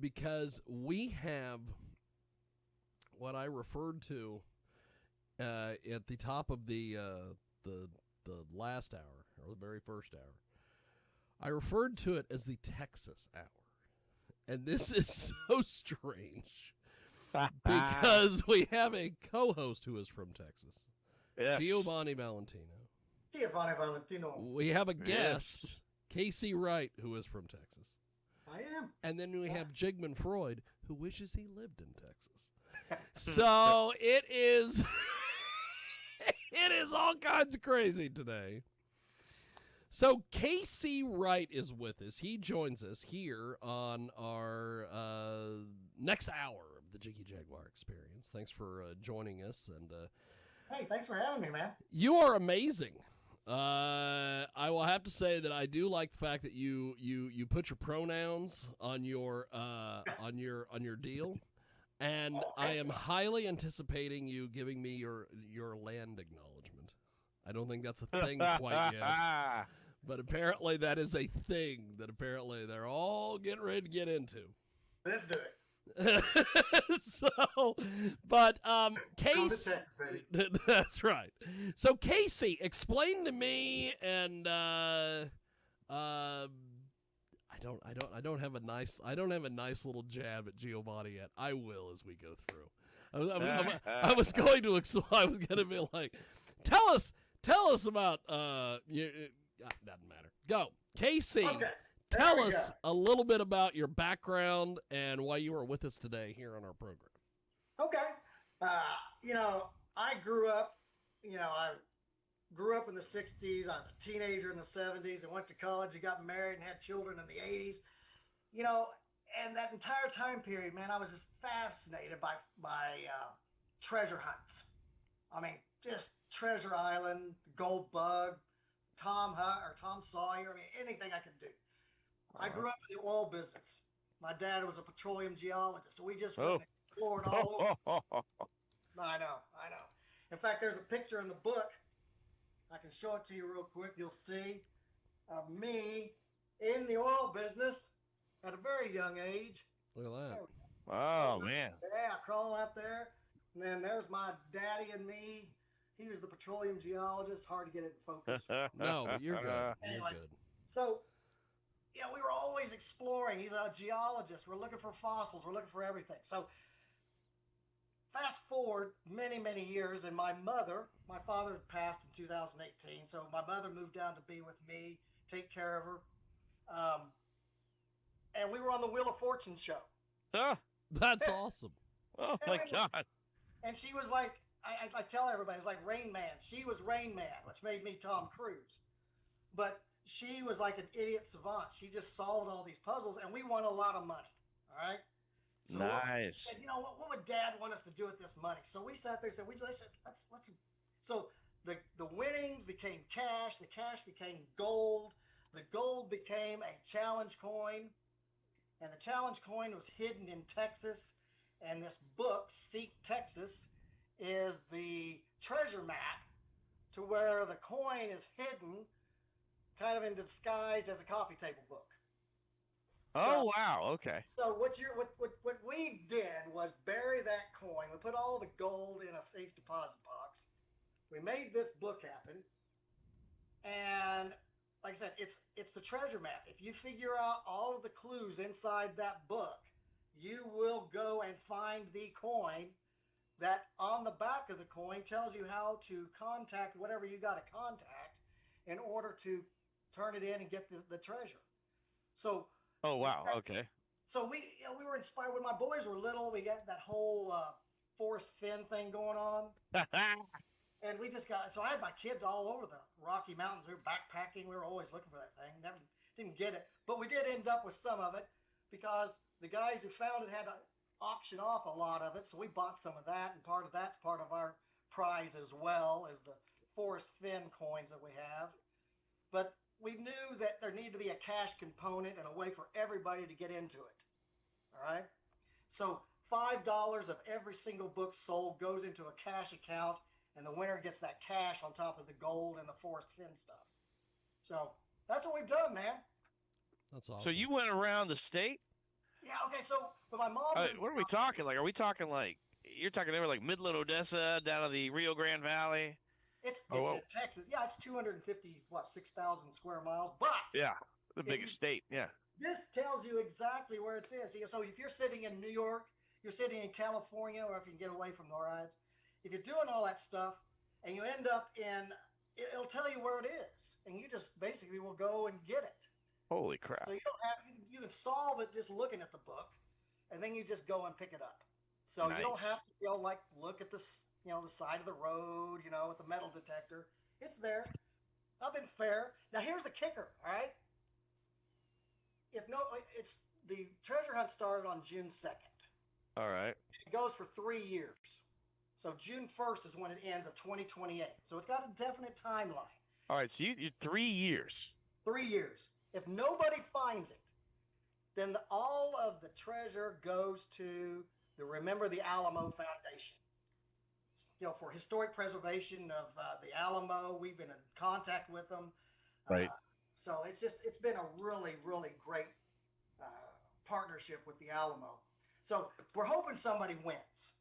because we have what I referred to at the top of the last hour, or the very first hour. I referred to it as the Texas hour. And this is so strange because we have a co-host who is from Texas. Yes. Giovanni Valentino. Giovanni Valentino. We have a guest, Casey Wright, who is from Texas. I am. And then we have Jigmund Freud, who wishes he lived in Texas. So it is it is all kinds of crazy today. So Casey Wright is with us. He joins us here on our next hour of the Jiggy Jaguar Experience. Thanks for joining us. And hey, thanks for having me, man. You are amazing. I will have to say that I do like the fact that you put your pronouns on your deal, and I am highly anticipating you giving me your land acknowledgement. I don't think that's a thing quite yet. But apparently that is a thing that apparently they're all getting ready to get into. Let's do it. Casey, that's right. So Casey, explain to me, and I don't have a nice little jab at Giovanni yet. I will as we go through. I was going to be like, tell us about doesn't matter. Go, Casey. Okay. Tell us a little bit about your background and why you are with us today here on our program. Okay. I grew up in the 60s. I was a teenager in the 70s. I went to college. I got married and had children in the 80s. And that entire time period, man, I was just fascinated by treasure hunts. I mean, just Treasure Island, Gold Bug, Tom Sawyer. I mean, anything I could do. I grew up in the oil business. My dad was a petroleum geologist, so we just went and explored all over. I know. In fact, there's a picture in the book. I can show it to you real quick. You'll see of me in the oil business at a very young age. Look at that. Oh, man. Yeah, crawling out there. And then there's my daddy and me. He was the petroleum geologist. Hard to get it in focus. No, but you're good. Anyway, You're good. So, we were always exploring. He's a geologist. We're looking for fossils. We're looking for everything. So, fast forward many, many years, and my father had passed in 2018. So, my mother moved down to be with me, take care of her. And we were on the Wheel of Fortune show. That's awesome. Oh, my God. And she was like, I tell everybody, it was like Rain Man. She was Rain Man, which made me Tom Cruise. But she was like an idiot savant. She just solved all these puzzles, and we won a lot of money. All right? So nice. And what would Dad want us to do with this money? So we sat there and said, let's. So the winnings became cash. The cash became gold. The gold became a challenge coin. And the challenge coin was hidden in Texas. And this book, Seek Texas, is the treasure map to where the coin is hidden, kind of in disguised as a coffee table book. Oh, wow. Okay. So what we did was bury that coin. We put all the gold in a safe deposit box. We made this book happen. And like I said, it's the treasure map. If you figure out all of the clues inside that book, you will go and find the coin. That on the back of the coin tells you how to contact whatever you got to contact in order to turn it in and get the treasure. So. Oh, wow. Okay. So we were inspired when my boys were little. We got that whole Forrest Finn thing going on. And we just so I had my kids all over the Rocky Mountains. We were backpacking. We were always looking for that thing. Never didn't get it. But we did end up with some of it because the guys who found it had to auction off a lot of it. So we bought some of that. And part of that's part of our prize as well as the Forrest Finn coins that we have. But we knew that there needed to be a cash component and a way for everybody to get into it. All right? So $5 of every single book sold goes into a cash account, and the winner gets that cash on top of the gold and the Forrest Finn stuff. So that's what we've done, man. That's awesome. So you went around the state Yeah. Okay. So, but my mom. What are we talking? Like, are we talking like you're talking? They were like Midland, Odessa, down to the Rio Grande Valley. It's Oh, in Texas. Yeah, it's 250 6,000 square miles. But yeah, the if you biggest state. Yeah. this tells you exactly where it is. So if you're sitting in New York, you're sitting in California, or if you can get away from the rides, if you're doing all that stuff and you end up in, it'll tell you where it is, and you just basically will go and get it. Holy crap! So you don't have you can solve it just looking at the book, and then you just go and pick it up. So you don't Nice. have to like look at this, the side of the road, with the metal detector. It's there. I've been fair. Now here's the kicker. All right. If no, it's the treasure hunt started on June 2nd. All right. It goes for 3 years. So June 1st is when it ends of 2028. So it's got a definite timeline. All right. So you're 3 years. 3 years. If nobody finds it, then all of the treasure goes to the Remember the Alamo Foundation. For historic preservation of the Alamo. We've been in contact with them. Right. So it's been a really, really great partnership with the Alamo. So we're hoping somebody wins.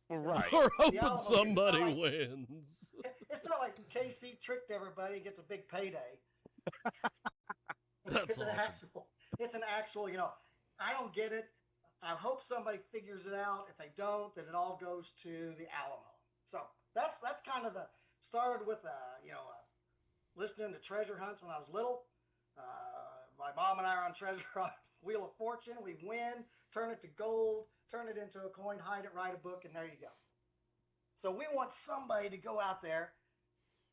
Well, right. We're The Alamo, hoping somebody it's not wins. It's not like KC tricked everybody and gets a big payday. That's it's awesome. It's an actual, I don't get it. I hope somebody figures it out. If they don't, then it all goes to the Alamo. So that's kind of started with listening to treasure hunts when I was little. My mom and I are on treasure hunt Wheel of Fortune. We win, turn it to gold, turn it into a coin, hide it, write a book, and there you go. So we want somebody to go out there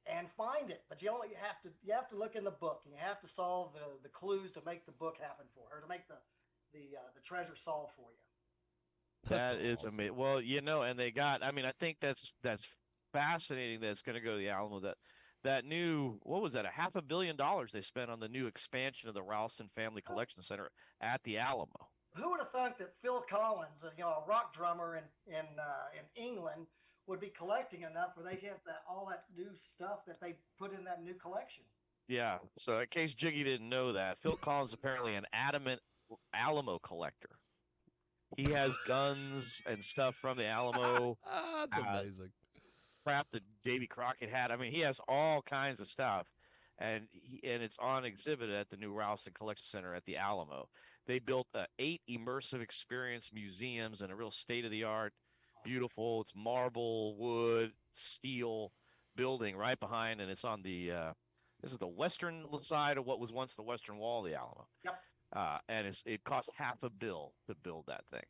and find it, but you have to look in the book, and you have to solve the clues to make the book happen for, or to make the treasure solve for you. That is awesome. amazing. Well, and they got. I mean, I think that's fascinating. That it's going to go to the Alamo. That new, what was that? $500 million they spent on the new expansion of the Ralston Family Collection Center at the Alamo. Who would have thought that Phil Collins, a rock drummer in England, would be collecting enough where they get all that new stuff that they put in that new collection? Yeah. So in case Jiggy didn't know that, Phil Collins is apparently an adamant Alamo collector. He has guns and stuff from the Alamo. That's amazing. Crap that Davy Crockett had. I mean, he has all kinds of stuff, and it's on exhibit at the new Ralston Collection Center at the Alamo. They built 8 immersive experience museums and a real state-of-the-art, beautiful. It's marble, wood, steel building right behind, and it's on the this is the western side of what was once the western wall of the Alamo. Yep. And it cost $500 million to build that thing.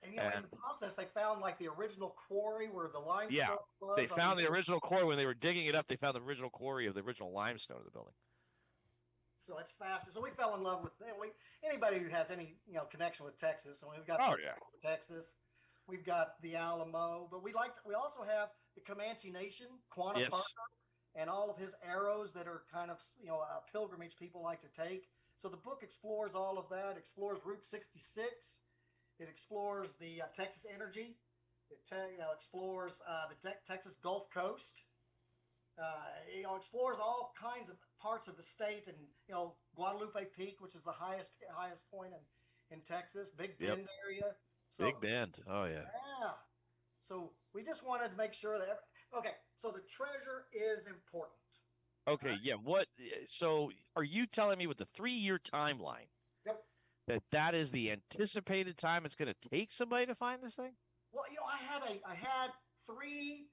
And in the process, they found like the original quarry where the limestone was. They found the original quarry when they were digging it up. They found the original quarry of the original limestone of the building. So it's faster. So we fell in love with anybody who has any connection with Texas. And we've got Texas, we've got the Alamo, but we also have the Comanche Nation, Quanah Parker, and all of his arrows that are kind of a pilgrimage people like to take. So the book explores all of that. Explores Route 66. It explores the Texas Energy. It explores the Texas Gulf Coast. It explores all kinds of parts of the state, and Guadalupe Peak, which is the highest point in Texas, Big Bend area. So, Big Bend. Oh yeah. Yeah. So we just wanted to make sure that so the treasure is important. Okay. Right? Yeah. What? So are you telling me with the 3-year timeline? Yep. That is the anticipated time it's going to take somebody to find this thing? Well, I had three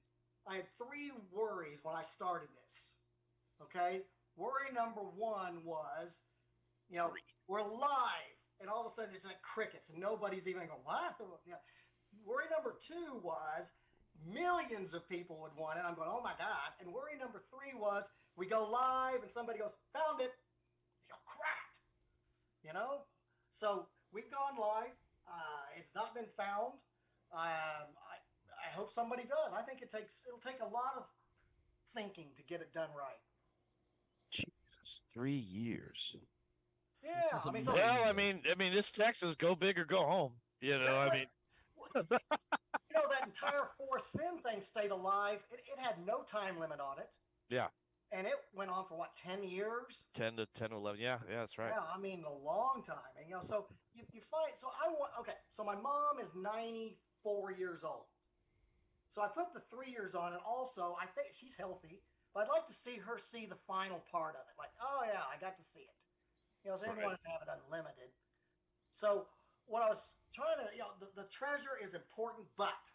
worries when I started this. Okay, worry number one was, we're live, and all of a sudden it's like crickets, and nobody's even going, what? Worry number two was millions of people would want it. I'm going, oh my God. And worry number three was we go live, and somebody goes, found it. You go, crap. So we've gone live. It's not been found. I hope somebody does. I think it'll take a lot of thinking to get it done right. Jesus, 3 years. Yeah, I mean, this Texas, go big or go home. I mean, that entire Forrest Fenn thing stayed alive. It had no time limit on it. Yeah. and it went on for what, 10 years? 10 to 11. Yeah, that's right. Yeah, I mean a long time. And so you find so my mom is 94 years old. So I put the 3 years on it. Also, I think she's healthy, but I'd like to see her see the final part of it. Like, oh yeah, I got to see it. So I didn't want to have it unlimited. So what I was trying to, the treasure is important, but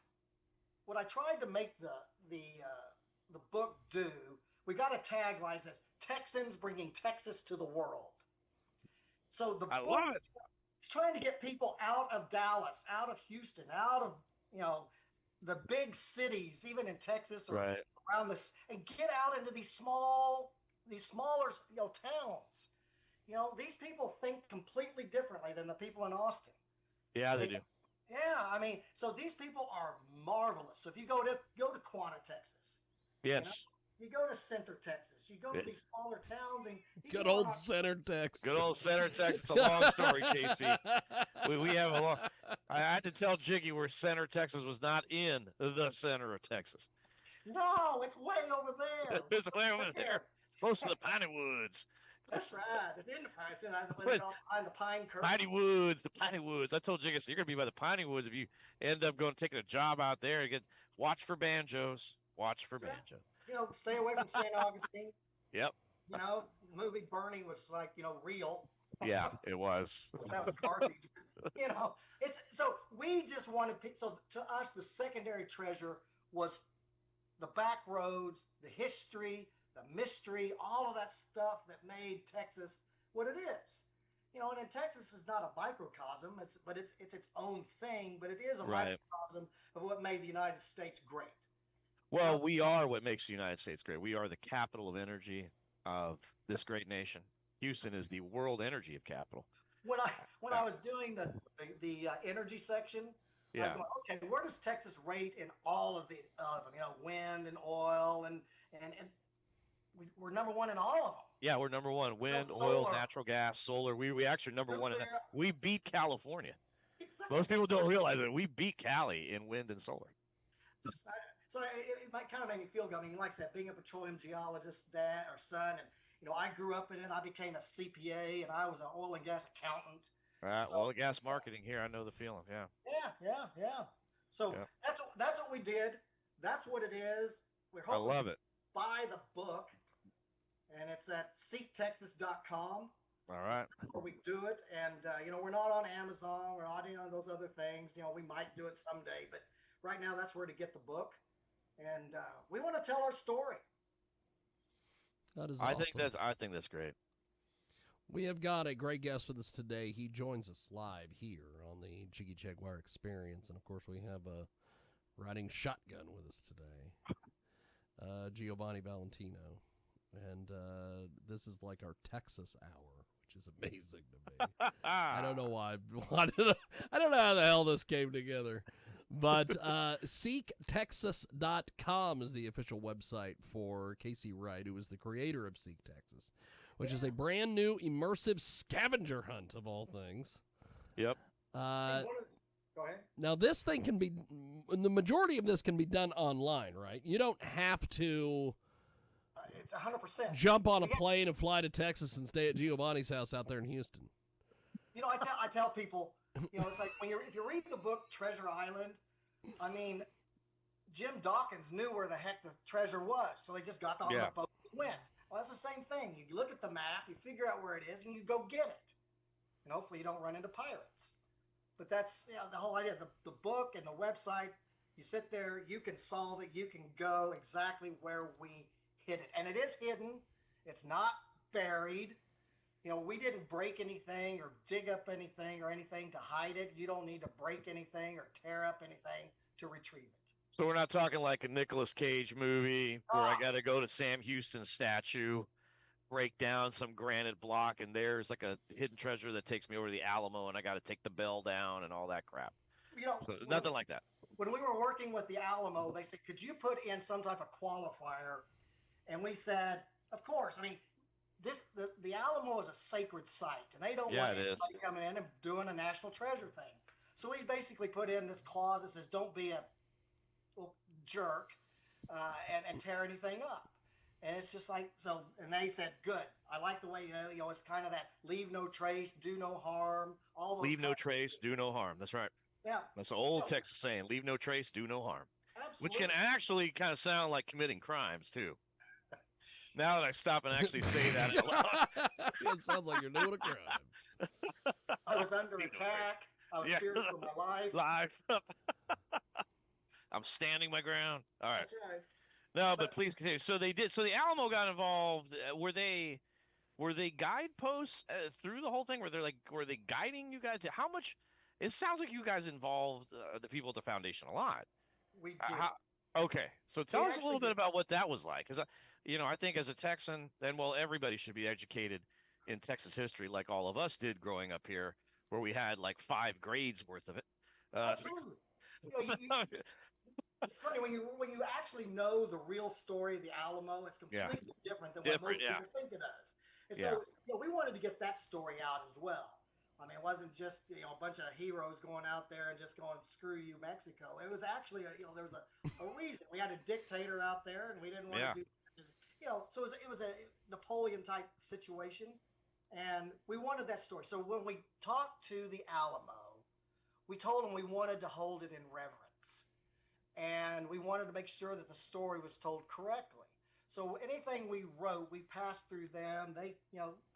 what I tried to make the book do, we got a tagline that says Texans bringing Texas to the world. So the book is trying to get people out of Dallas, out of Houston, out of the big cities, even in Texas or around this, and get out into these smaller towns. These people think completely differently than the people in Austin. Yeah, they do. Yeah, I mean, so these people are marvelous. So if you go to Quanah, Texas, yes, you go to Center, Texas, you go to these smaller towns, and good old Center, Texas. Good old Center, Texas. It's a long story, Casey. We have a long. I had to tell Jiggy where Center, Texas was not in the center of Texas. No, it's way over there. It's way over there. It's close to the Piney Woods. That's right. It's in the pine. It's in the pine curtain. Piney Woods, the Piney Woods. I told Jiggy, so you're gonna be by the Piney Woods if you end up taking a job out there. Watch for banjos. Watch for banjos. Stay away from St. Augustine. Yep. Movie Bernie was like, real. Yeah, it was. That was garbage. It's so we just wanted. So to us, the secondary treasure was the back roads, the history, the mystery, all of that stuff that made Texas what it is. And in Texas is not a microcosm. It's its own thing, but it is a microcosm of what made the United States great. Well, we are what makes the United States great. We are the capital of energy of this great nation. Houston is the world energy capital. When I was doing the energy section, I was going, okay, where does Texas rate in all of the wind and oil and we're number one in all of them. Yeah, we're number one. Wind, oil, natural gas, solar. We actually are number one in that. We beat California. Exactly. Most people don't realize that we beat Cali in wind and solar. So it might kind of make me feel good. I mean, like I said, being a petroleum geologist, dad or son, and I grew up in it. I became a CPA, and I was an oil and gas accountant. Oil and gas marketing here. I know the feeling. Yeah. Yeah. So that's what we did. That's what it is. I love it. Buy the book, and it's at seektexas.com. All right. That's where we do it, and we're not on Amazon. We're not on those other things. We might do it someday, but right now that's where to get the book, and we want to tell our story. That is awesome. I think that's great. We have got a great guest with us today. He joins us live here on the Jiggy Jaguar Experience, and of course we have a riding shotgun with us today, Giovanni Valentino, and this is like our Texas hour, which is amazing to me. I don't know why. I don't know how the hell this came together. But SeekTexas.com is the official website for Casey Wright, who is the creator of Seek Texas, which is a brand new immersive scavenger hunt of all things. Yep. Go ahead. Now, this thing can be, the majority of this can be done online, right? You don't have to it's 100%. Jump on a plane and fly to Texas and stay at Giovanni's house out there in Houston. I tell people, it's like if you read the book Treasure Island, I mean, Jim Dawkins knew where the heck the treasure was, so they just got on the boat and went. Well, that's the same thing. You look at the map, you figure out where it is, and you go get it. And hopefully you don't run into pirates. But that's the whole idea. The book and the website, you sit there, you can solve it, you can go exactly where we hid it. And it is hidden. It's not buried. We didn't break anything or dig up anything or anything to hide it. You don't need to break anything or tear up anything to retrieve it. So we're not talking like a Nicolas Cage movie where I got to go to Sam Houston's statue, break down some granite block, and there's like a hidden treasure that takes me over to the Alamo, and I got to take the bell down and all that crap. So nothing like that. When we were working with the Alamo, they said, could you put in some type of qualifier? And we said, of course. I mean, the Alamo is a sacred site, and they don't want anybody coming in and doing a national treasure thing. So we basically put in this clause that says, don't be a jerk and tear anything up. And it's just like so. And they said, "Good. I like the way it's kind of that leave no trace, do no harm, all those. Leave no trace, do no harm. That's right. Yeah, That's an old so, Texas saying. Leave no trace, do no harm. Which absolutely. can actually kind of sound like committing crimes too. Now that I stop and actually say that out loud, It sounds like you're doing a crime. I was under attack. I was fearing for my life. Live. I'm standing my ground. All right. That's right. No, but please continue. So they did. So the Alamo got involved. Were they guideposts through the whole thing? Were they guiding you guys? How much? It sounds like you guys involved the people at the foundation a lot. We did. Okay, so tell us a little bit did. about what that was like, because I think as a Texan, and well, everybody should be educated in Texas history, like all of us did growing up here, where we had like 5 grades worth of it. Absolutely. It's funny when you actually know the real story of the Alamo. It's completely different than what most people think it does. And so we wanted to get that story out as well. I mean, it wasn't just a bunch of heroes going out there and just going "screw you, Mexico." It was actually there was a reason. We had a dictator out there, and we didn't want to do so it was a Napoleon type situation, and we wanted that story. So when we talked to the Alamo, we told them we wanted to hold it in reverence, and we wanted to make sure that the story was told correctly. So anything we wrote, we passed through them. They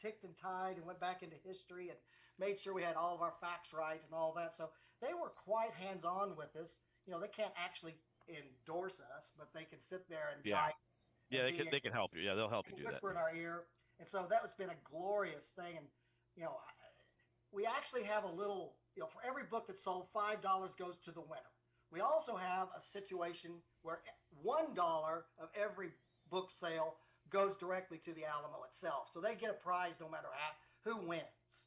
ticked and tied and went back into history and made sure we had all of our facts right and all that. So they were quite hands-on with us. They can't actually endorse us, but they can sit there and guide us. Yeah, they can help you. Yeah, they'll help you do that. Whisper in our ear. And so that has been a glorious thing. And, we actually have a little, for every book that's sold, $5 goes to the winner. We also have a situation where $1 of every book sale goes directly to the Alamo itself. So they get a prize no matter who wins.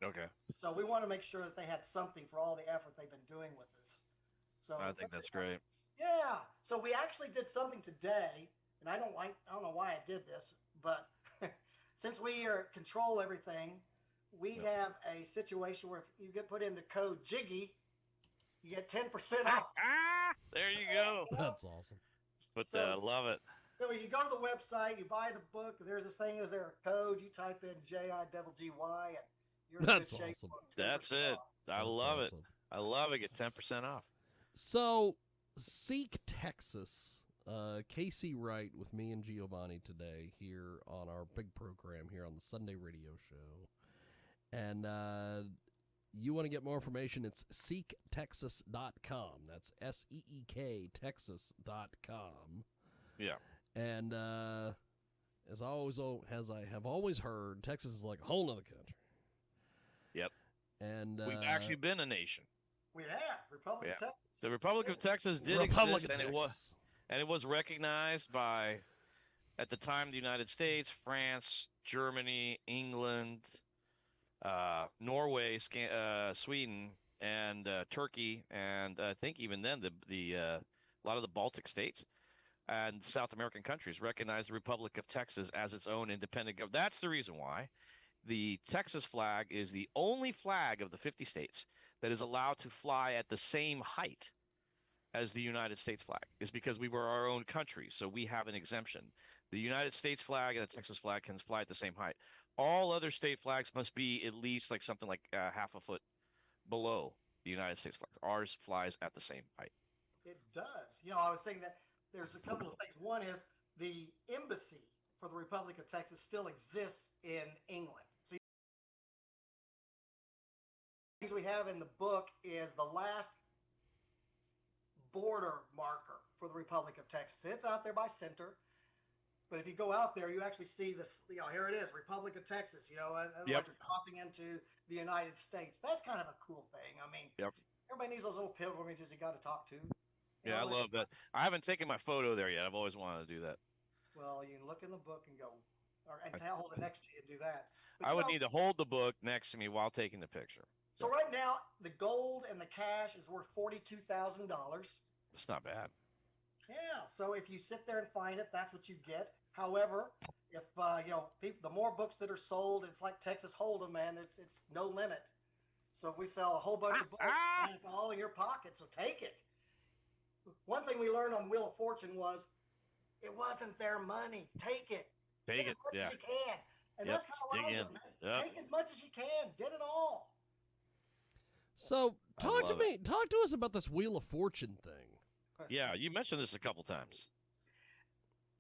Okay. So we want to make sure that they had something for all the effort they've been doing with us. So I think that's great. Yeah. So we actually did something today, and I don't know why I did this, but since we control everything, we have a situation where if you get put in the code JIGGY, you get 10% off. There you go. That's awesome. But love it. So when you go to the website, you buy the book, there's this thing, is there a code? You type in JIGGY, and you're in That's good shape. awesome. That's it. I love it. I love it. Get 10% off. So, Seek Texas. Casey Wright with me and Giovanni today here on our big program here on the Sunday radio show. And you want to get more information, it's seektexas.com. That's SEEK Texas.com. Yeah. And as I have always heard, Texas is like a whole nother country. Yep. And we've actually been a nation. We have Republic of Texas. The Republic of Texas did exist, and it was recognized by, at the time, the United States, France, Germany, England, Norway, Sweden, and Turkey, and I think even then a lot of the Baltic states and South American countries recognized the Republic of Texas as its own independent government. That's the reason why the Texas flag is the only flag of the 50 states that is allowed to fly at the same height as the United States flag, is because we were our own country, so we have an exemption. The United States flag and the Texas flag can fly at the same height. All other state flags must be at least like something like half a foot below the United States flag. Ours flies at the same height. It does. I was saying that there's a couple of things. One is the embassy for the Republic of Texas still exists in England. So things we have in the book is the last border marker for the Republic of Texas. It's out there by center. But if you go out there, you actually see this, here it is, Republic of Texas, like you're crossing into the United States. That's kind of a cool thing. I mean, everybody needs those little pilgrimages you got to talk to. I love that. I haven't taken my photo there yet. I've always wanted to do that. Well, you can look in the book and go, and hold it next to you and do that. But I would need to hold the book next to me while taking the picture. So right now, the gold and the cash is worth $42,000. It's not bad. Yeah, so if you sit there and find it, that's what you get. However, if the more books that are sold, it's like Texas Hold'em, man. It's no limit. So if we sell a whole bunch of books, man, it's all in your pocket. So take it. One thing we learned on Wheel of Fortune was It wasn't their money. Take it. Take Get it. as much Yeah. as you can. And Yep. that's kind of what Dig I'm in. doing, man. Yep. Take as much as you can. Get it all. So I talk to love it. me. Talk to us about this Wheel of Fortune thing. Yeah, you mentioned this a couple times.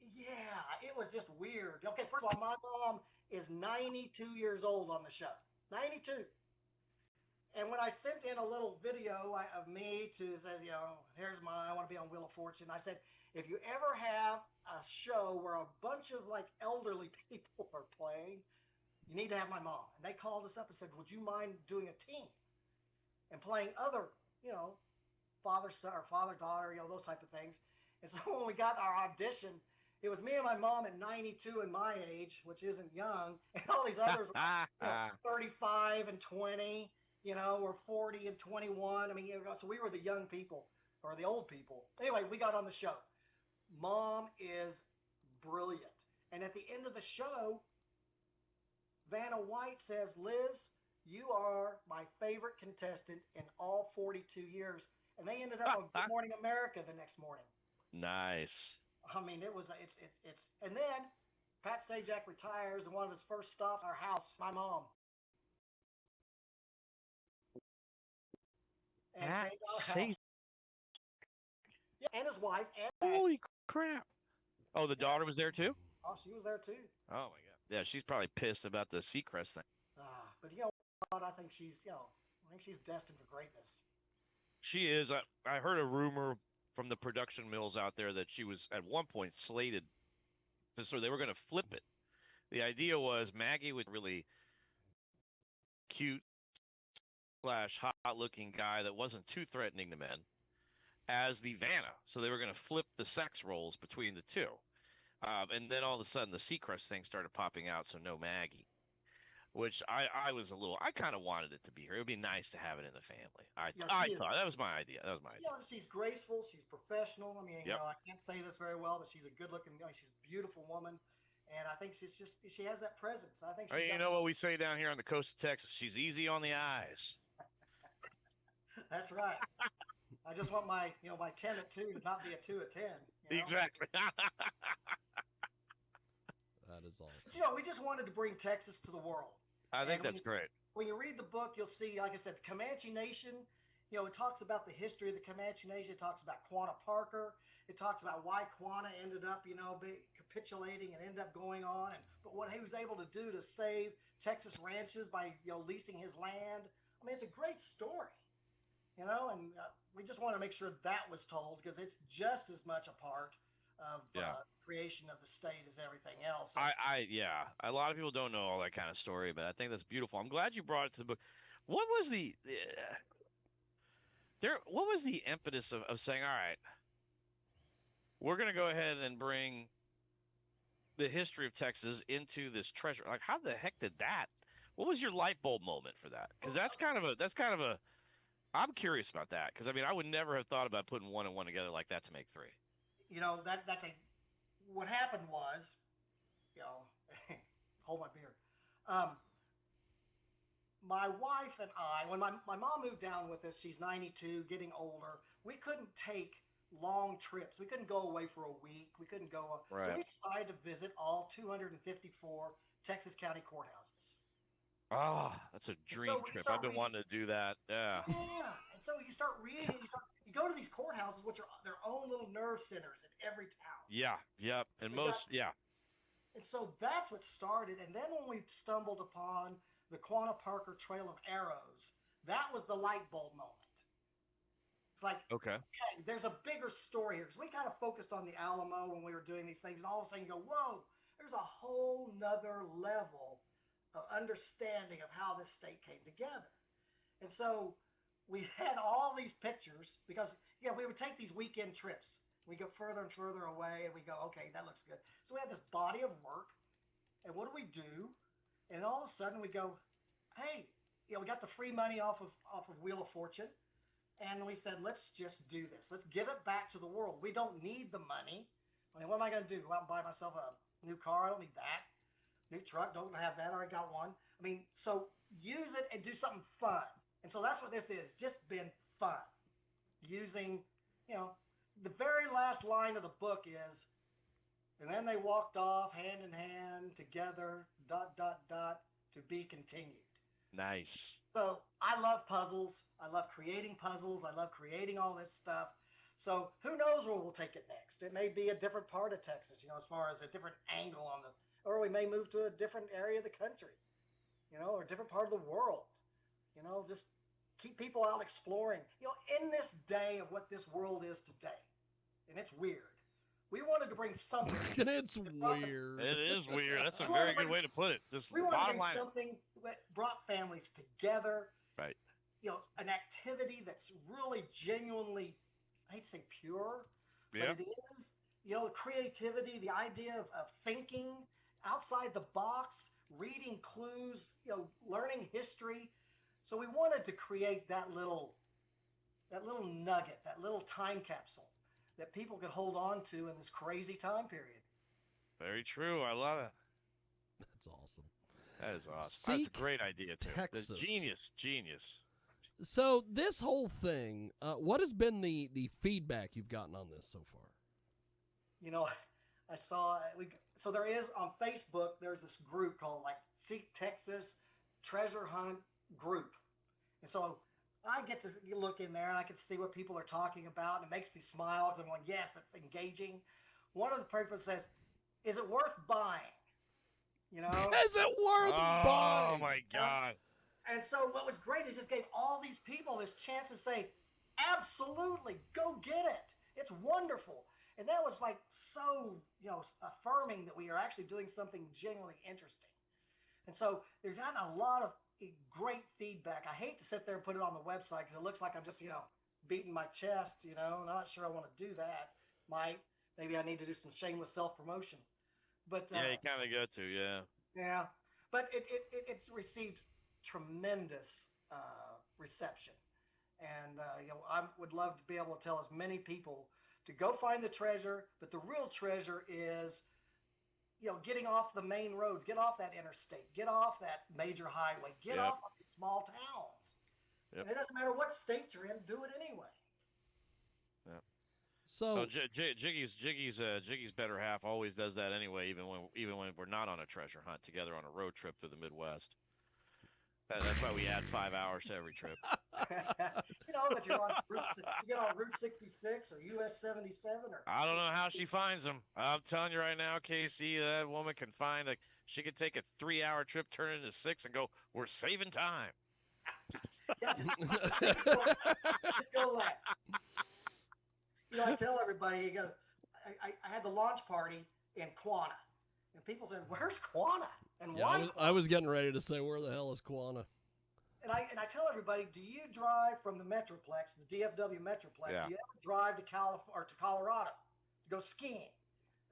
Yeah, it was just weird. Okay, first of all, my mom is 92 years old on the show. 92. And when I sent in a little video of me to says, here's I want to be on Wheel of Fortune. I said, if you ever have a show where a bunch of like elderly people are playing, you need to have my mom. And they called us up and said, would you mind doing a team and playing other, father, son, or father, daughter, those type of things. And so when we got our audition, it was me and my mom at 92 and my age, which isn't young, and all these others were 35 and 20, or 40 and 21. I mean, so we were the young people or the old people. Anyway, we got on the show. Mom is brilliant. And at the end of the show, Vanna White says, Liz, you are my favorite contestant in all 42 years. And they ended up on Good Morning America the next morning. Nice. I mean, it's, and then Pat Sajak retires, and one of his first stops, our house, my mom. And Pat came to our house. Yeah, and his wife. And Holy crap. Oh, the daughter was there too? Oh, she was there too. Oh, my God. Yeah, she's probably pissed about the Seacrest thing. But you know what? I think she's destined for greatness. She is. I heard a rumor from the production mills out there that she was at one point slated so they were going to flip it. The idea was Maggie was really cute / hot looking guy that wasn't too threatening to men as the Vanna. So they were going to flip the sex roles between the two. And then all of a sudden the Seacrest thing started popping out. So no Maggie, which I was I kind of wanted it to be here. It would be nice to have it in the family. I thought that was my idea. That was my idea. She's graceful. She's professional. I mean, Yep. I can't say this very well, but she's a good looking, she's a beautiful woman. And I think she has that presence. I think she's You know what we say down here on the coast of Texas? She's easy on the eyes. That's right. I just want my 10 at 2 to not be a 2 at 10. Exactly. That is awesome. But, we just wanted to bring Texas to the world. I think that's great. When you read the book, you'll see, like I said, the Comanche Nation, it talks about the history of the Comanche Nation. It talks about Quanah Parker. It talks about why Quanah ended up, capitulating and ended up going on. But what he was able to do to save Texas ranches by, leasing his land. I mean, it's a great story, and we just want to make sure that was told because it's just as much a part of creation of the state as everything else. A lot of people don't know all that kind of story, but I think that's beautiful. I'm glad you brought it to the book. What was the impetus of saying, all right, we're going to go ahead and bring the history of Texas into this treasure? Like, how the heck did that? What was your light bulb moment for that? Because that's kind of a I'm curious about that because I would never have thought about putting one and one together like that to make three. What happened was, hold my beer. My wife and I, when my mom moved down with us, she's 92, getting older. We couldn't take long trips. We couldn't go away for a week. We couldn't go. Right. So we decided to visit all 254 Texas county courthouses. Oh, that's a dream trip. I've been wanting to do that. Yeah. Yeah. And so you start reading. You go to these courthouses, which are their own little nerve centers in every town. Yeah. Yep. And And so that's what started. And then when we stumbled upon the Quanah Parker Trail of Arrows, that was the light bulb moment. It's like, okay, there's a bigger story here. Because we kind of focused on the Alamo when we were doing these things. And all of a sudden you go, whoa, there's a whole nother level of understanding of how this state came together. And so we had all these pictures because, we would take these weekend trips. We go further and further away and we go, okay, that looks good. So we had this body of work. And what do? And all of a sudden we go, hey, we got the free money off of Wheel of Fortune. And we said, let's just do this. Let's give it back to the world. We don't need the money. I mean, what am I going to do? Go out and buy myself a new car? I don't need that. New truck, don't have that. I already got one. I mean, so use it and do something fun. And so that's what this is. Just been fun. Using, the very last line of the book is, And then they walked off hand in hand together, ... to be continued. Nice. So I love puzzles. I love creating puzzles. I love creating all this stuff. So who knows where we'll take it next? It may be a different part of Texas, as far as a different angle on the, or we may move to a different area of the country, or a different part of the world. Just keep people out exploring. In this day of what this world is today, and it's weird. We wanted to bring something. And it's weird. It is weird. That's a very good way to put it. Just we want to bottom bring line. something that brought families together. Right. An activity that's really genuinely, I hate to say pure, Yeah. but it is. The creativity, the idea of thinking outside the box, reading clues, learning history. So we wanted to create that little nugget, that little time capsule that people could hold on to in this crazy time period. Very true. I love it. That's awesome. That is awesome. Seek That's a great idea, too. Texas. That's genius. So this whole thing, what has been the feedback you've gotten on this so far? I saw so there is on Facebook. There's this group called Seek Texas Treasure Hunt Group, and so I get to look in there and I can see what people are talking about, and it makes me smile because I'm going, yes, it's engaging. One of the people says, "Is it worth buying?" Is it worth buying? Oh my God! And so what was great is just gave all these people this chance to say, absolutely, go get it. It's wonderful. And that was so, affirming that we are actually doing something genuinely interesting. And so there's gotten a lot of great feedback. I hate to sit there and put it on the website because it looks like I'm just, beating my chest, and I'm not sure I want to do that. Maybe I need to do some shameless self-promotion. But Yeah, you kind of got to, yeah. Yeah, but it's received tremendous reception, and I would love to be able to tell as many people to go find the treasure. But the real treasure is, getting off the main roads, get off that interstate, get off that major highway, get off of these small towns. Yep. And it doesn't matter what state you're in, do it anyway. Yeah. So Jiggy's better half always does that anyway, even when we're not on a treasure hunt together on a road trip through the Midwest. That's why we add 5 hours to every trip. But you get on Route 66 or US 77 or. I don't know how she finds them. I'm telling you right now, Casey, that woman can find she could take a 3-hour trip, turn it into 6, and go, we're saving time. Yeah, just go left. I tell everybody, I had the launch party in Quanah, and people said, "Where's Quanah?" And why? I was getting ready to say, where the hell is Quanah? And I tell everybody, do you drive from the Metroplex, the DFW Metroplex? Yeah. Do you ever drive to Colorado to go skiing?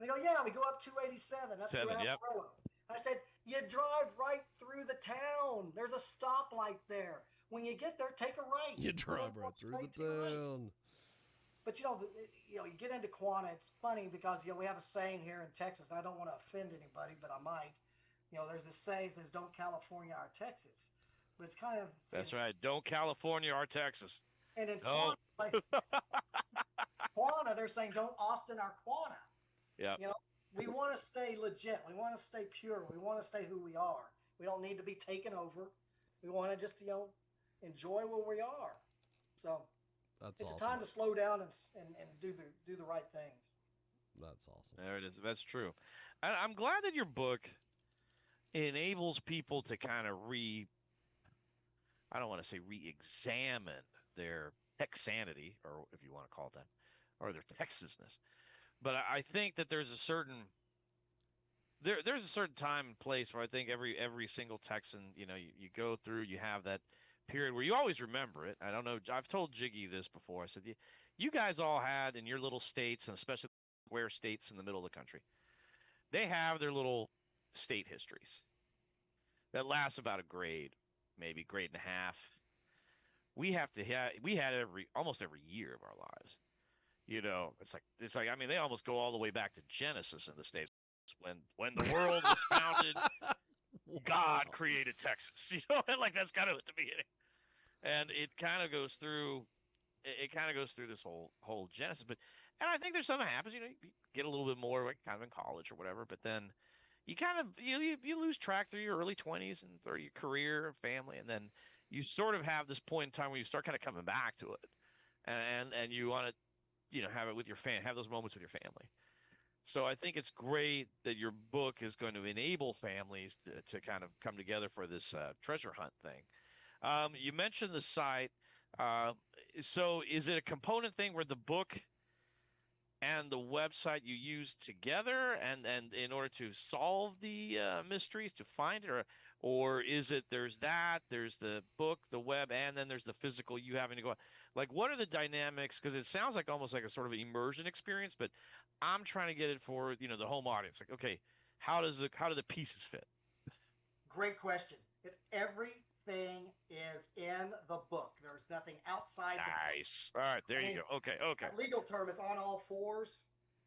And they go, yeah, we go up 287 up through Amarillo. I said, you drive right through the town. There's a stoplight there. When you get there, take a right. You drive right through the town. But you get into Quanah. It's funny because we have a saying here in Texas, and I don't want to offend anybody, but I might. There's this saying that says, "Don't California our Texas," but it's kind of. That's right. Don't California our Texas. And in Quanah, they're saying, "Don't Austin our Quanah." Yeah. We want to stay legit. We want to stay pure. We want to stay who we are. We don't need to be taken over. We want to just enjoy where we are. So. It's awesome. awesome. A time to slow down and do the right things. That's awesome. There it is. That's true. I'm glad that your book enables people to kind of I don't want to say re-examine their Texanity, or if you want to call it that, or their Texasness. But I think that there's a certain time and place where I think every single Texan, you go through, you have that period where you always remember it. I don't know. I've told Jiggy this before. I said, you guys all had in your little states, and especially where states in the middle of the country, they have their little state histories that last about a grade, maybe grade and a half. We had almost every year of our lives. It's like, I mean, they almost go all the way back to Genesis in the States. When the world was founded, God created Texas, and that's kind of at the beginning. And it kind of goes through it kind of goes through this whole genesis. But and I think there's something that happens. You get a little bit more like kind of in college or whatever, but then you kind of you lose track through your early 20s and through your career and family, and then you sort of have this point in time where you start kind of coming back to it, and you want to have it with your have those moments with your family. So I think it's great that your book is going to enable families to kind of come together for this treasure hunt thing. You mentioned the site. Uh, so is it a component thing where the book and the website you use together and in order to solve the mysteries to find it, or is it there's the book, the web, and then there's the physical you having to go, like what are the dynamics, because it sounds like almost like a sort of immersion experience, but I'm trying to get it for the home audience, like, okay, how do the pieces fit? Great question. Everything is in the book. There's nothing outside the book. Nice. All right, there you go. Okay. That legal term, it's on all fours.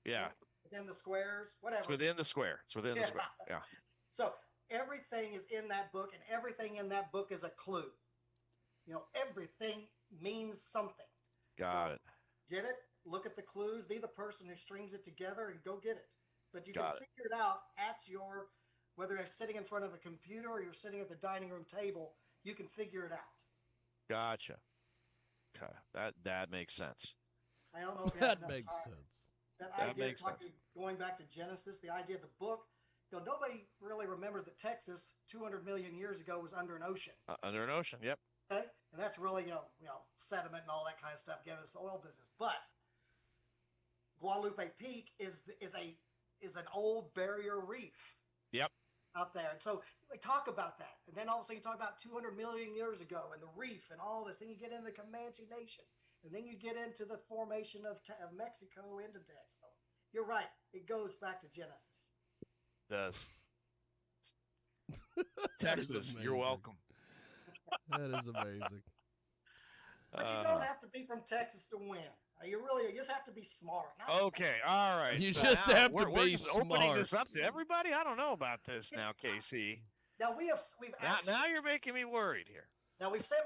Yeah. Within the squares, whatever. It's within the square. It's within the square. Yeah. So everything is in that book, and everything in that book is a clue. Everything means something. Got it. Get it? Look at the clues. Be the person who strings it together and go get it. But you can Got it. figure it out whether you're sitting in front of a computer or you're sitting at the dining room table, you can figure it out. Gotcha. Okay. That makes sense. I don't know if you That have enough makes time. sense. That That idea, makes sense. going back to Genesis, the idea of the book, nobody really remembers that Texas 200 million years ago was under an ocean. Under an ocean, yep. Okay? And that's really, sediment and all that kind of stuff gave us the oil business. But Guadalupe Peak is an old barrier reef. Yep. Out there. And so we talk about that. And then all of a sudden you talk about 200 million years ago and the reef and all this. Then you get into the Comanche Nation. And then you get into the formation of Mexico into Texas. So you're right. It goes back to Genesis. It does. Texas, you're welcome. That is amazing. But you don't have to be from Texas to win. You just have to be smart. Okay, all right. You so just now have to we're be just opening smart. this up to everybody. I don't know about this now, KC. Now we've Now you're making me worried here. Now we've sent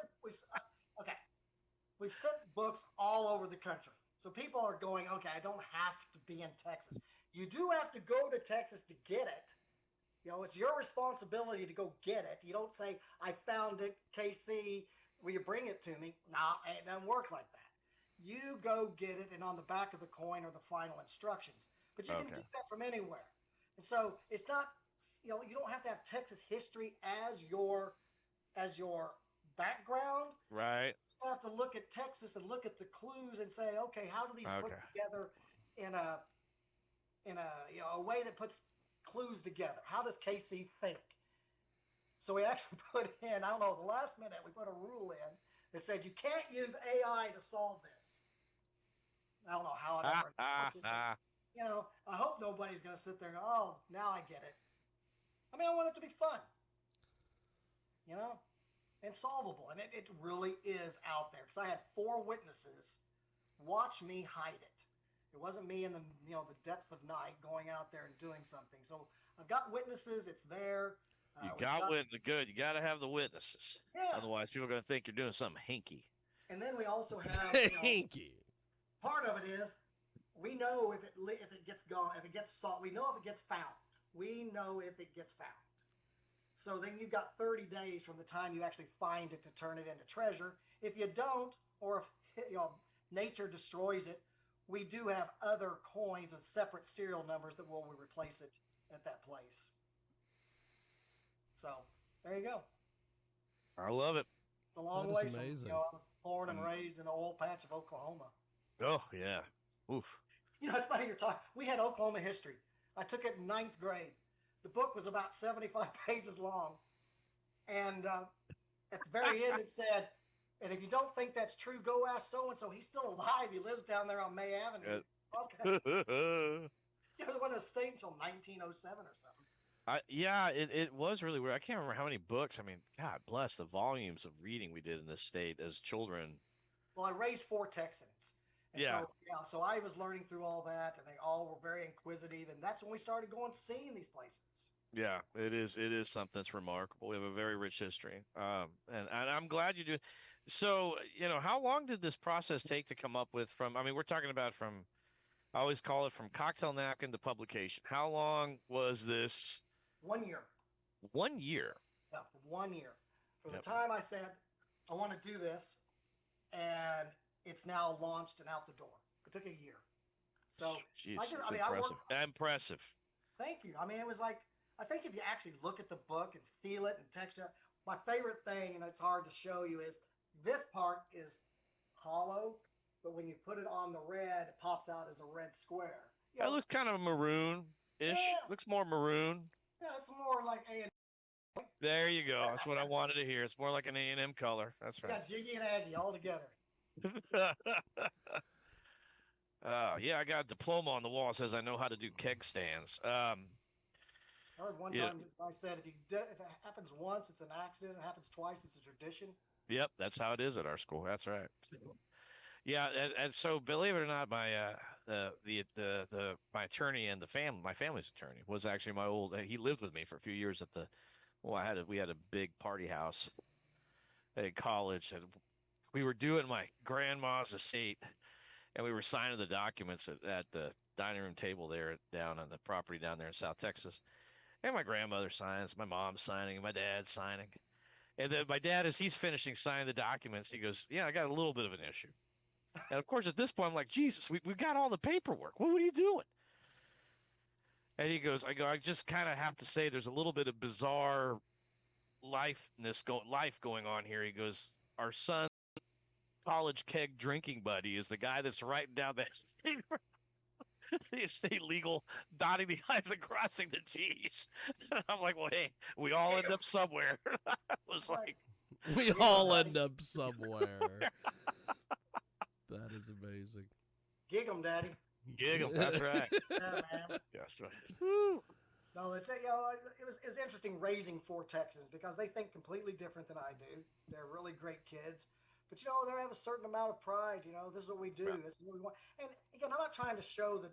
books all over the country. So people are going, okay, I don't have to be in Texas. You do have to go to Texas to get it. It's your responsibility to go get it. You don't say, I found it, KC, will you bring it to me? Nah, it doesn't work like that. You go get it, and on the back of the coin are the final instructions. But you can do that from anywhere. And so it's not, you don't have to have Texas history as your background. Right. You still have to look at Texas and look at the clues and say, okay, how do these put together in a way that puts clues together? How does KC think? So we actually put in, I don't know, the last minute we put a rule in that said you can't use AI to solve this. I don't know how it ever. I hope nobody's going to sit there and go, oh, now I get it. I mean, I want it to be fun, and solvable. And it really is out there, because I had 4 witnesses watch me hide it. It wasn't me in the depths of night going out there and doing something. So I've got witnesses. It's there. You got good. You got to have the witnesses. Yeah. Otherwise, people are going to think you're doing something hinky. And then we also have Hinky. Part of it is we know if it gets gone, if it gets sought. We know if it gets found. We know if it gets found. So then you've got 30 days from the time you actually find it to turn it into treasure. If you don't, or if nature destroys it, we do have other coins with separate serial numbers that will replace it at that place. So there you go. I love it. It's a long That way is from, amazing. I was born and raised in the oil patch of Oklahoma. Oh, yeah. Oof. It's funny you're talking. We had Oklahoma history. I took it in 9th grade. The book was about 75 pages long. And at the very end, it said, and if you don't think that's true, go ask so-and-so. He's still alive. He lives down there on May Avenue. Okay. It wasn't a state until 1907 or something. It was really weird. I can't remember how many books. I mean, God bless the volumes of reading we did in this state as children. Well, I raised 4 Texans. And so I was learning through all that, and they all were very inquisitive, and that's when we started going seeing these places. Yeah, it is something that's remarkable. We have a very rich history, and I'm glad you do. So, how long did this process take to come up with from, I mean, we're talking about from, I always call it from cocktail napkin to publication. How long was this? 1 year. 1 year. Yeah, for 1 year. From the Yep. time I said, I want to do this, and it's now launched and out the door. It took a year. So Jeez, I that's mean, impressive. Impressive. thank you. I mean, it was like, I think if you actually look at the book and feel it and texture, my favorite thing, and it's hard to show you, is this part is hollow, but when you put it on the red, it pops out as a red square. It looks kind of maroon-ish. Yeah. Looks more maroon. Yeah, it's more like A and There you go. That's what I wanted to hear. It's more like an A&M color. That's you right. got Jiggy and Aggie all together. Yeah, I got a diploma on the wall that says I know how to do keg stands. I heard one Yeah. time I said if it happens once, it's an accident. If it happens twice, it's a tradition. Yep, that's how it is at our school. That's right. Yeah, and so believe it or not, my my attorney and my family's attorney was actually my old. He lived with me for a few years at the. Well, we had a big party house at college, and we were doing my grandma's estate, and we were signing the documents at the dining room table there down on the property down there in South Texas. And my grandmother signs, my mom's signing, my dad's signing. And then my dad, as he's finishing signing the documents, he goes, "Yeah, I got a little bit of an issue." And of course, at this point, I'm like, "Jesus, we got all the paperwork. What are you doing?" And he goes, I just kind of have to say there's a little bit of bizarre life going on here. He goes, "Our son's college keg drinking buddy is the guy that's writing down the estate legal, dotting the I's and crossing the T's." I'm like, well, hey, we all end up somewhere. I was like, We all end up somewhere. That is amazing. Gig 'em, Daddy. gig 'em. That's right. Yeah, man. That's right. Woo. No, it was interesting raising 4 Texans because they think completely different than I do. They're really great kids, but they have a certain amount of pride. This is what we do. Right. This is what we want. And again, I'm not trying to show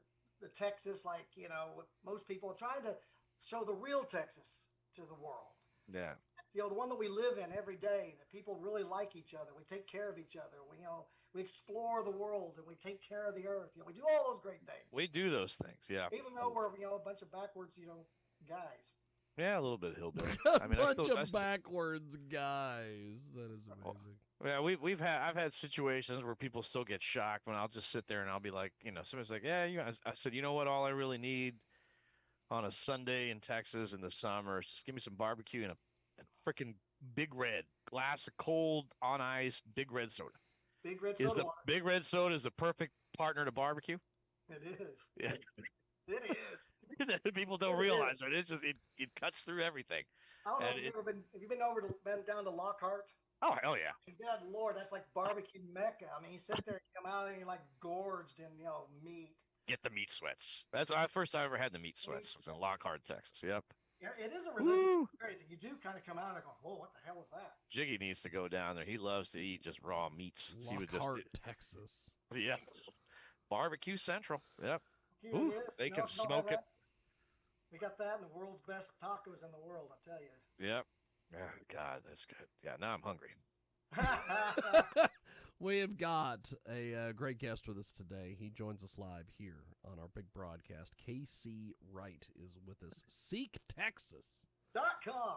the Texas like what most people are trying to show the real Texas to the world. Yeah. The one that we live in every day. That people really like each other. We take care of each other. We explore the world and we take care of the earth. We do all those great things. We do those things. Yeah. Even though we're a bunch of backwards guys. Yeah, a little bit of hillbilly. A I mean, bunch of backwards guys. That is amazing. Yeah, I've had situations where people still get shocked when I'll just sit there and I'll be like, somebody's like, "Yeah, I said, you know what? All I really need on a Sunday in Texas in the summer is just give me some barbecue and a freaking Big Red glass of cold on ice Big Red soda." Big red soda. Big Red soda is the perfect partner to barbecue? It is. Yeah. It is. People don't realize it. It's just it cuts through everything. I don't know if you've ever been. Have you been down to Lockhart? Oh, hell yeah. God Lord, that's like barbecue mecca. I mean, you sit there, you come out, and you're like gorged in meat. Get the meat sweats. That's the first time I ever had the meat sweats. Was in Lockhart, Texas. Yep. Yeah, it is a religious experience. You do kind of come out and go, "Whoa, what the hell is that?" Jiggy needs to go down there. He loves to eat just raw meats. Lockhart, Texas. Yeah. Barbecue Central. Yep. Ooh, they can smoke it. We got that and the world's best tacos in the world, I tell you. Yep. Yeah, God, that's good. Yeah, now I'm hungry. We have got a great guest with us today. He joins us live here on our big broadcast. KC Wright is with us. SeekTexas.com.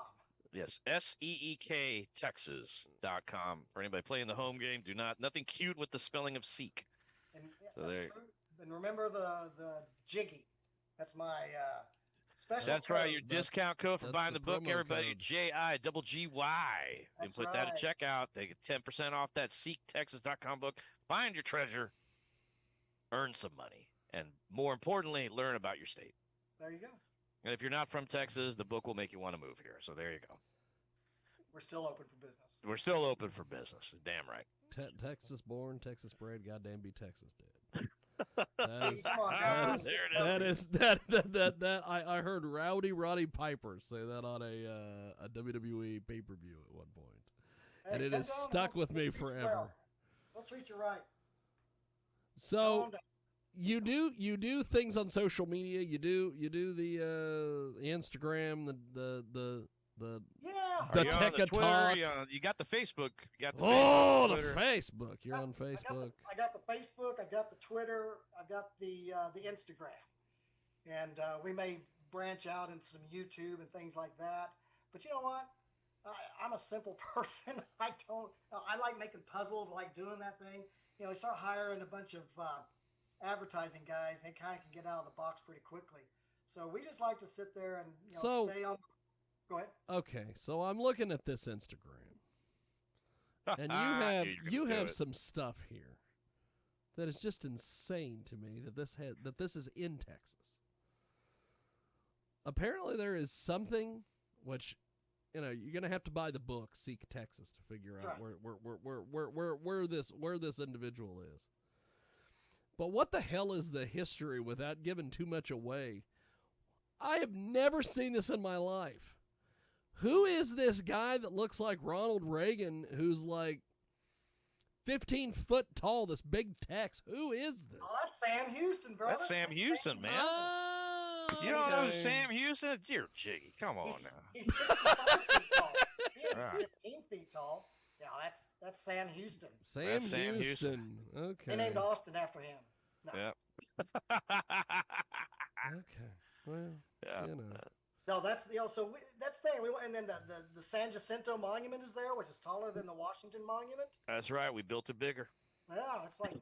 Yes, SEEK Texas.com. For anybody playing the home game, nothing cute with the spelling of Seek. And, so that's there. True. And remember the Jiggy. That's my special That's code. right. Your discount code for buying the book, everybody. code. JIGGY. And put that at checkout. They get 10% off that SeekTexas.com book. Find your treasure. Earn some money. And more importantly, learn about your state. There you go. And if you're not from Texas, the book will make you want to move here. So there you go. We're still open for business. We're still open for business. Damn right. Texas born, Texas bred, goddamn be Texas dead. I heard Rowdy Roddy Piper say that on a WWE pay-per-view at one point. Hey, and it has stuck with me forever. They'll treat you right. So you do things on social media. You do the Instagram, the Yeah. The Are you on Tech the Twitter? Talk. You got the Facebook. You got the Oh, the Twitter. Facebook. You're on Facebook. I got the Facebook. I got the Twitter. I got the Instagram, and we may branch out into some YouTube and things like that. But you know what? I'm a simple person. I like making puzzles. I like doing that thing. You know, you start hiring a bunch of advertising guys, and they kind of can get out of the box pretty quickly. So we just like to sit there and stay on. Go ahead. Okay, so I'm looking at this Instagram, and you have some stuff here that is just insane to me that this is in Texas. Apparently, there is something which, you're gonna have to buy the book "Seek Texas" to figure out where this individual is. But what the hell is the history without giving too much away? I have never seen this in my life. Who is this guy that looks like Ronald Reagan, who's like 15 foot tall, this big Tex? Who is this? Oh, that's Sam Houston, brother. That's Sam Houston, man. Oh, You don't know okay. Sam Houston? Dear Jiggy, come on now. He's 65 feet tall. He ain't Right. 15 feet tall. Yeah, that's Sam Houston. Sam Sam Houston. Okay. They named Austin after him. No. Yep. Okay. Well, Yeah. No, that's that's there. And then the San Jacinto Monument is there, which is taller than the Washington Monument. That's right. We built it bigger. Yeah, it's like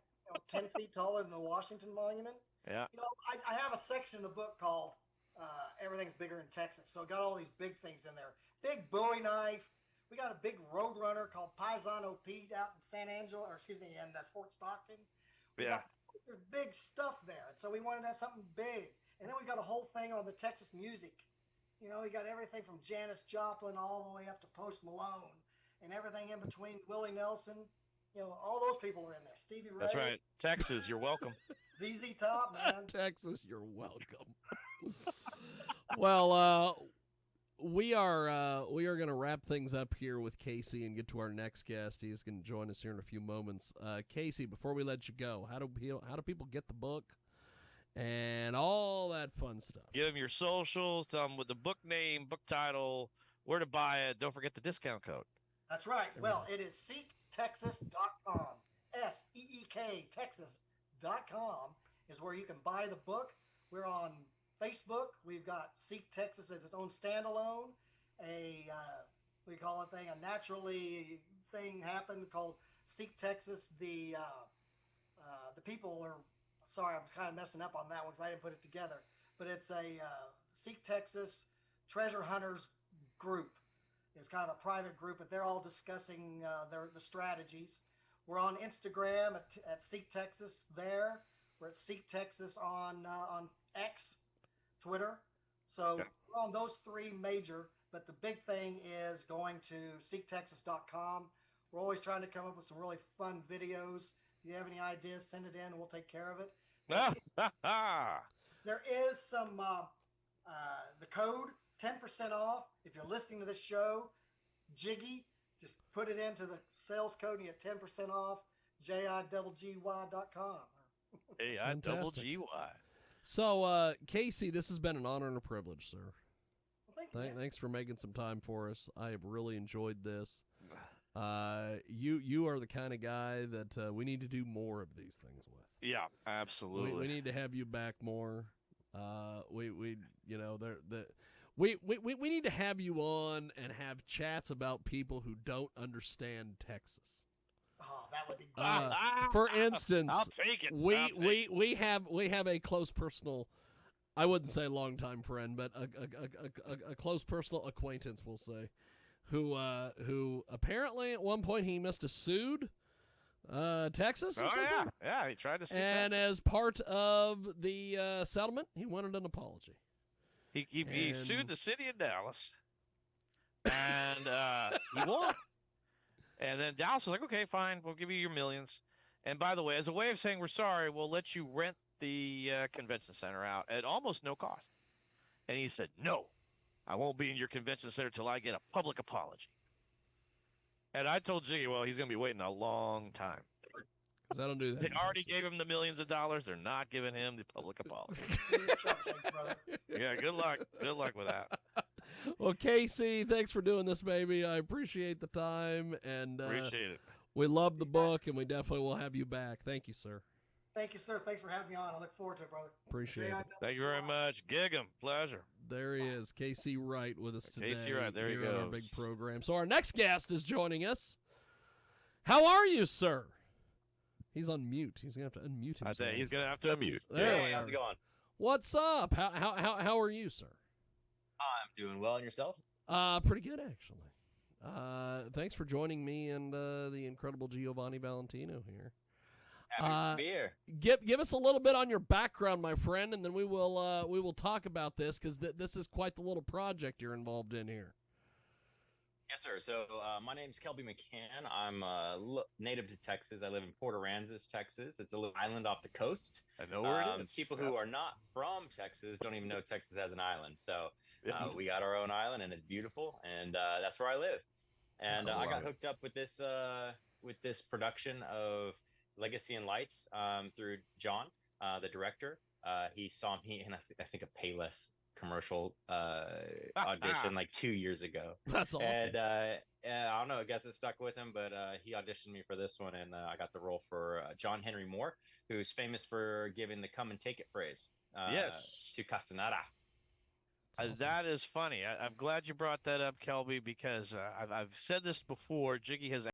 10 feet taller than the Washington Monument. Yeah. I have a section in the book called Everything's Bigger in Texas. So it got all these big things in there. Big Bowie knife. We got a big road runner called Paisano Pete out in in Fort Stockton. There's big stuff there. And so we wanted to have something big. And then we got a whole thing on the Texas music. You got everything from Janis Joplin all the way up to Post Malone and everything in between. Willie Nelson. All those people are in there. Stevie Ray. That's right. Texas, you're welcome. ZZ Top, man. Texas, you're welcome. Well, we are going to wrap things up here with Casey and get to our next guest. He's going to join us here in a few moments. Casey, before we let you go, how do people get the book and all that fun stuff? Give them your socials, tell them with the book name, book title, where to buy it. Don't forget the discount code. That's right. Well, it is SeekTexas.com. SEEK Texas.com is where you can buy the book. We're on Facebook. We've got Seek Texas as its own standalone. We call it a naturally thing happened called Seek Texas. The people are, sorry, I was kind of messing up on that one because I didn't put it together. But it's a Seek Texas Treasure Hunters group. It's kind of a private group, but they're all discussing the strategies. We're on Instagram at Seek Texas there. We're at Seek Texas on X, Twitter. So we're on those three major, but the big thing is going to SeekTexas.com. We're always trying to come up with some really fun videos. If you have any ideas, send it in and we'll take care of it. There is some, the code, 10% off. If you're listening to this show, Jiggy, just put it into the sales code and you get 10% off, JIGGY.com. AIGGY. So, Casey, this has been an honor and a privilege, sir. Well, thank you. Thanks for making some time for us. I have really enjoyed this. You are the kind of guy that we need to do more of these things with. Yeah, absolutely. We need to have you back more. We need to have you on and have chats about people who don't understand Texas. Oh, that would be great. For instance, I'll take it. we have a close personal, I wouldn't say longtime friend, but a close personal acquaintance, we'll say, who apparently at one point he must have sued Texas or something. Yeah, he tried to sue and Texas. as part of the settlement, he wanted an apology. He sued the city of Dallas, and he won. And then Dallas was like, okay, fine, we'll give you your millions. And by the way, as a way of saying we're sorry, we'll let you rent the convention center out at almost no cost. And he said, no, I won't be in your convention center till I get a public apology. And I told Jiggy, well, he's going to be waiting a long time. Because I don't do that. They already gave him the millions of dollars. They're not giving him the public apology. Yeah, good luck. Good luck with that. Well, Casey, thanks for doing this, baby. I appreciate the time, and Appreciate it. we love the book, and we definitely will have you back. Thank you, sir. Thank you, sir. Thanks for having me on. I look forward to it, brother. Appreciate it. Thank you very much. Gig 'em. Pleasure. There he is, Casey Wright, with us today. Casey Wright, there he here on our goes. big program. So our next guest is joining us. How are you, sir? He's on mute. He's gonna have to unmute I himself. say he's gonna have to unmute. There we Hey, how's are. it going? What's up? How are you, sir? I'm doing well, and yourself? Pretty good actually. Thanks for joining me and the incredible Giovanni Valentino here. Happy to be here. Give us a little bit on your background, my friend, and then we will talk about this because this is quite the little project you're involved in here. Yes, sir. So my name's Kelby McCann. I'm native to Texas. I live in Port Aransas, Texas. It's a little island off the coast. I know where it is. People who are not from Texas don't even know Texas has an island. So we got our own island, and it's beautiful, and that's where I live. And I got hooked up with this production of Legacy and Lights through John, the director. He saw me in I think a Payless commercial audition like 2 years ago. That's awesome. And I don't know, I guess it stuck with him, but he auditioned me for this one, and I got the role for John Henry Moore, who's famous for giving the "come and take it" phrase to Castaneda. Awesome. That is funny. I'm glad you brought that up, Kelby, because I've said this before. Jiggy has